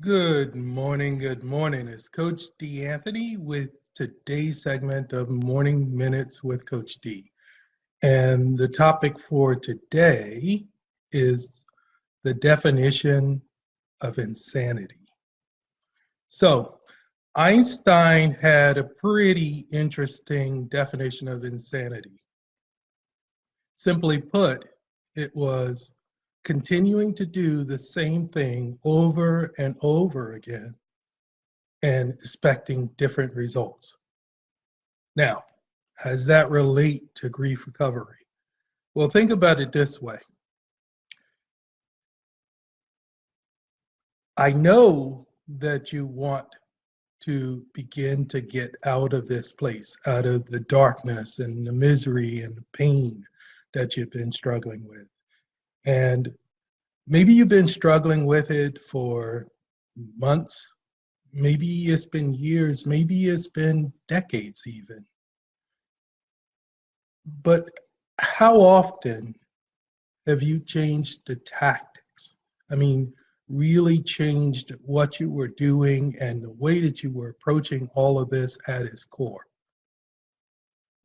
Good morning. Good morning. It's Coach D. Anthony with today's segment of Morning Minutes with Coach D. And the topic for today is the definition of insanity. So, Einstein had a pretty interesting definition of insanity. Simply put, it was continuing to do the same thing over and over again and expecting different results. Now, how does that relate to grief recovery? Well, think about it this way. I know that you want to begin to get out of this place, out of the darkness and the misery and the pain that you've been struggling with. And maybe you've been struggling with it for months, maybe it's been years, maybe it's been decades even. But how often have you changed the tactics? I mean, really changed what you were doing and the way that you were approaching all of this at its core.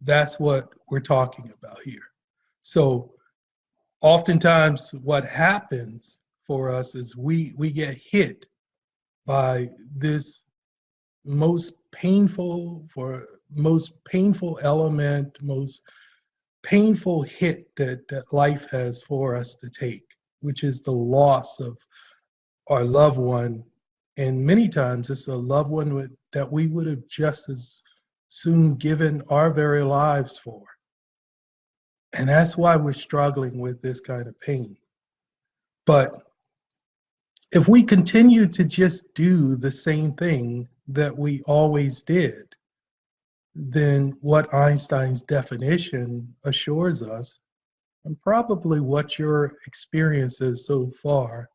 That's what we're talking about here. So oftentimes what happens for us is we get hit by this most painful element, most painful hit that life has for us to take, which is the loss of our loved one. And many times it's a loved one that we would have just as soon given our very lives for. And that's why we're struggling with this kind of pain. But if we continue to just do the same thing that we always did, then what Einstein's definition assures us, and probably what your experiences so far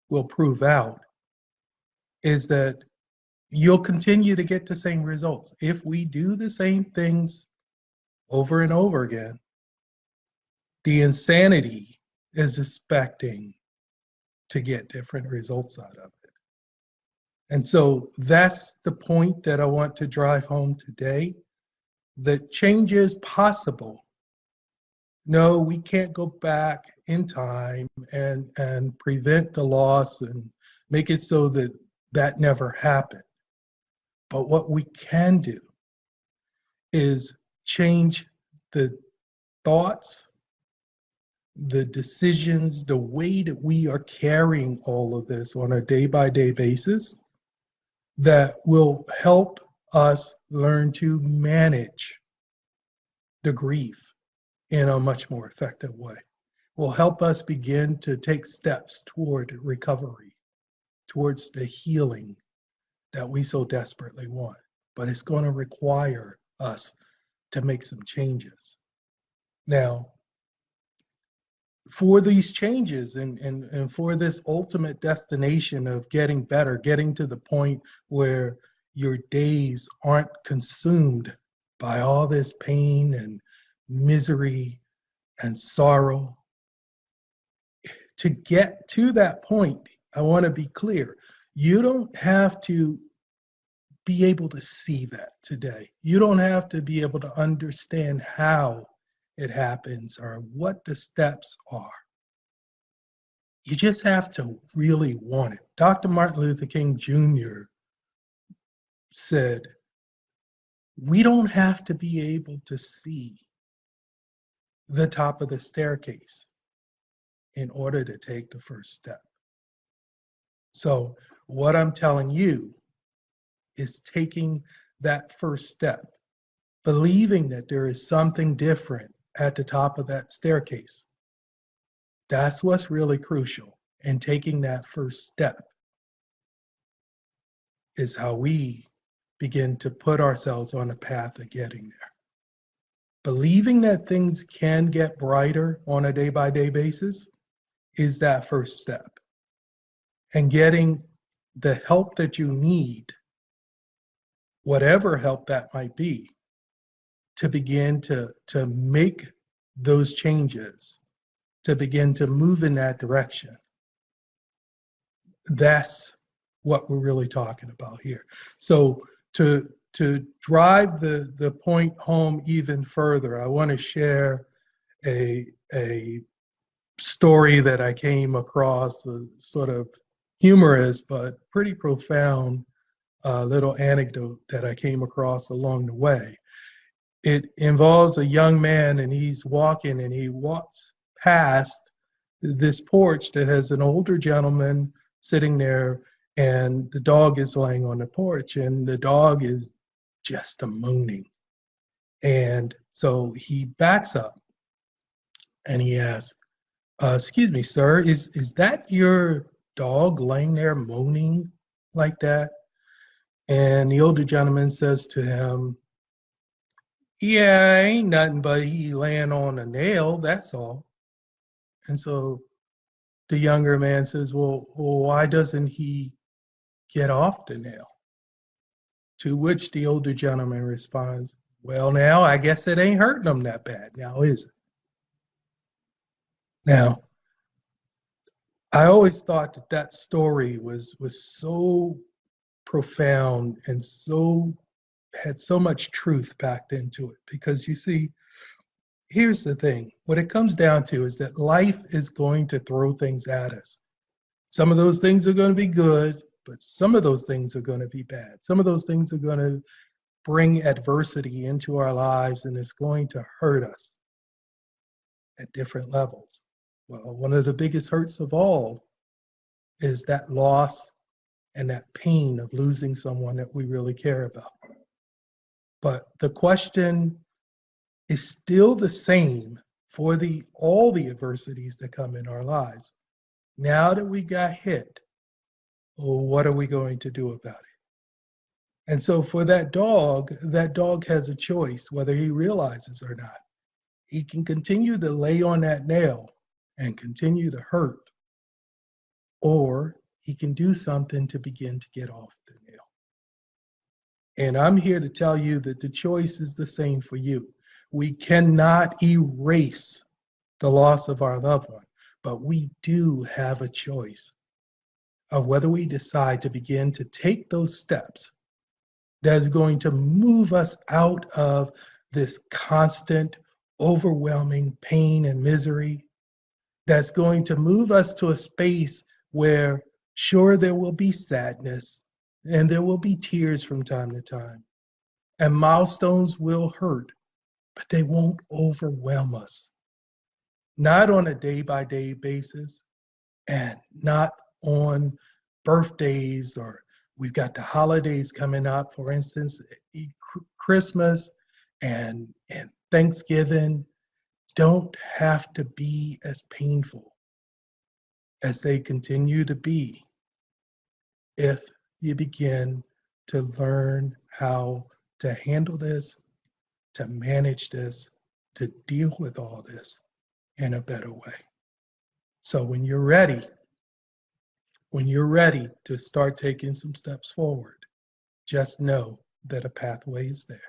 will prove out, is that you'll continue to get the same results. If we do the same things over and over again, the insanity is expecting to get different results out of it. And so that's the point that I want to drive home today, that change is possible. No, we can't go back in time and prevent the loss and make it so that that never happened. But what we can do is change the thoughts, the decisions, the way that we are carrying all of this on a day-by-day basis that will help us learn to manage the grief in a much more effective way. Will help us begin to take steps toward recovery, towards the healing that we so desperately want. But it's going to require us to make some changes. Now, for these changes and for this ultimate destination of getting better, getting to the point where your days aren't consumed by all this pain and misery and sorrow, to get to that point, I want to be clear. You don't have to be able to see that today. You don't have to be able to understand how it happens or what the steps are. You just have to really want it. Dr. Martin Luther King Jr. said, we don't have to be able to see the top of the staircase in order to take the first step. So what I'm telling you is taking that first step, believing that there is something different at the top of that staircase. That's what's really crucial. And taking that first step is how we begin to put ourselves on a path of getting there. Believing that things can get brighter on a day-by-day basis is that first step. And getting the help that you need, whatever help that might be, to begin to make those changes, to begin to move in that direction. That's what we're really talking about here. So to drive the point home even further, I want to share a story that I came across, a sort of humorous but pretty profound little anecdote that I came across along the way. It involves a young man, and he's walking, and he walks past this porch that has an older gentleman sitting there, and the dog is laying on the porch, and the dog is just a moaning. And so he backs up and he asks, excuse me, sir, is that your dog laying there moaning like that? And the older gentleman says to him, yeah, ain't nothing but he laying on a nail, that's all. And so the younger man says, well, why doesn't he get off the nail? To which the older gentleman responds, well, now, I guess it ain't hurting him that bad now, is it? Now, I always thought that that story was so profound and so had so much truth packed into it, because you see, here's the thing. What it comes down to is that life is going to throw things at us. Some of those things are going to be good, but some of those things are going to be bad. Some of those things are going to bring adversity into our lives, and it's going to hurt us at different levels. Well, one of the biggest hurts of all is that loss and that pain of losing someone that we really care about. But the question is still the same for all the adversities that come in our lives. Now that we got hit, well, what are we going to do about it? And so for that dog has a choice whether he realizes or not. He can continue to lay on that nail and continue to hurt, or he can do something to begin to get off the nail. And I'm here to tell you that the choice is the same for you. We cannot erase the loss of our loved one, but we do have a choice of whether we decide to begin to take those steps that is going to move us out of this constant, overwhelming pain and misery, that's going to move us to a space where, sure, there will be sadness and there will be tears from time to time, and milestones will hurt, but they won't overwhelm us. Not on a day-by-day basis, and not on birthdays, or we've got the holidays coming up, for instance, Christmas and Thanksgiving don't have to be as painful as they continue to be if you begin to learn how to handle this, to manage this, to deal with all this in a better way. So when you're ready to start taking some steps forward, just know that a pathway is there.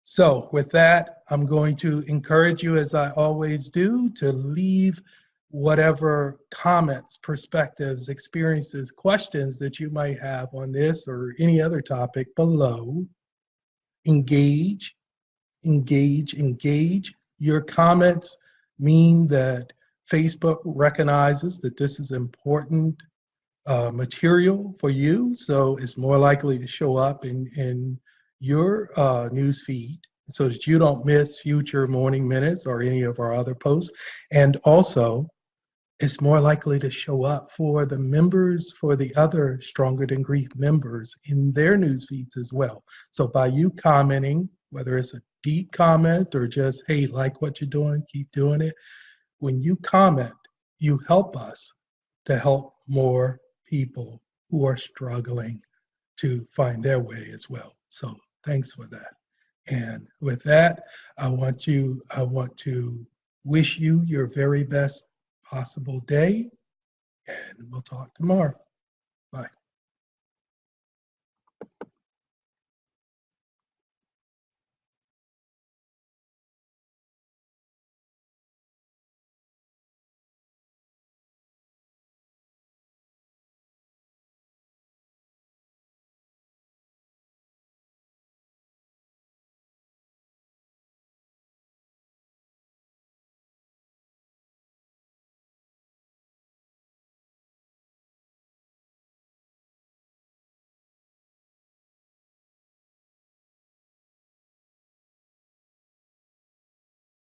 So with that, I'm going to encourage you, as I always do, to leave whatever comments, perspectives, experiences, questions that you might have on this or any other topic below. Engage. Your comments mean that Facebook recognizes that this is important material for you, so it's more likely to show up in your news feed so that you don't miss future Morning Minutes or any of our other posts. And also, it's more likely to show up for the members, for the other Stronger Than Grief members in their news feeds as well. So by you commenting, whether it's a deep comment or just, hey, like what you're doing, keep doing it, when you comment, you help us to help more people who are struggling to find their way as well. So thanks for that. And with that, I want to wish you your very best possible day, and we'll talk tomorrow. Bye.